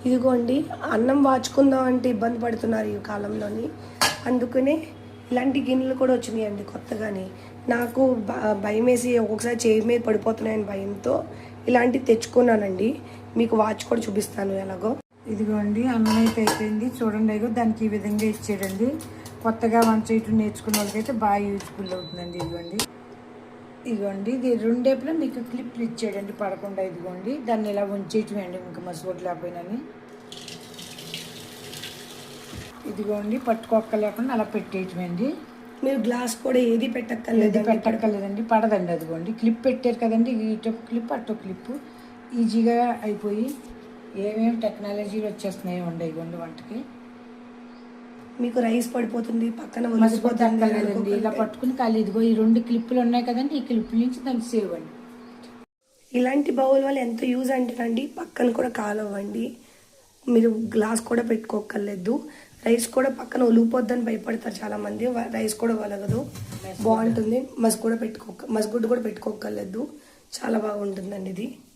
ఇదిగోండి, అన్నం వాచుకుందాం అంటే ఇబ్బంది పడుతున్నారు ఈ కాలంలోని. అందుకనే ఇలాంటి గిన్నెలు కూడా వచ్చినాయండి కొత్తగానే. నాకు భయం వేసి ఒక్కొక్కసారి చేయి మీద పడిపోతున్నాయని భయంతో ఇలాంటివి తెచ్చుకున్నానండి. మీకు వాచ్ కూడా చూపిస్తాను ఎలాగో. ఇదిగోండి, అన్నం అయితే అయిపోయింది చూడండి. అయ్యో దానికి ఈ విధంగా ఇచ్చాడండి. కొత్తగా వంట చేయటం నేర్చుకున్న వాళ్ళకైతే బాగా యూజ్ఫుల్ అవుతుందండి. ఇదిగోండి ఇది రెండేపులో మీకు క్లిప్లు ఇచ్చాడండి పడకుండా. ఇదిగోండి దాన్ని ఇలా ఉంచేయటమేండి, ఇంకా మసిపోటు లేకపోయినా. ఇదిగోండి పట్టుకోక్క లేకుండా అలా పెట్టేయటమేండి. మీరు గ్లాస్ కూడా ఏది పెట్టక్కర్లేదండి, పడదండి. అదిగోండి క్లిప్ పెట్టారు కదండి, ఇటొక క్లిప్ అటొక క్లిప్, ఈజీగా అయిపోయి ఏమేమి టెక్నాలజీలు వచ్చేస్తున్నాయో ఉండే. ఇదిగోండి వంటకి మీకు రైస్ పడిపోతుంది, పక్కన మసిపోతుంది. ఇలా పట్టుకుని ఖాళీ ఇదిగో ఈ రెండు క్లిప్పులు ఉన్నాయి కదండి, ఈ క్లిప్ నుంచి దాన్ని సేవ్ అండి. ఇలాంటి బౌల్ వల్ల ఎంత యూజ్ అంటేనండి, పక్కన కూడా కాలవ్వండి. మీరు గ్లాస్ కూడా పెట్టుకోకర్లేదు. రైస్ కూడా పక్కన ఒలిగిపోద్దని భయపడతారు చాలామంది. రైస్ కూడా ఒలగదు, బాగుంటుంది. మసిగుడ్డు కూడా పెట్టుకోకర్లేదు. చాలా బాగుంటుందండి ఇది.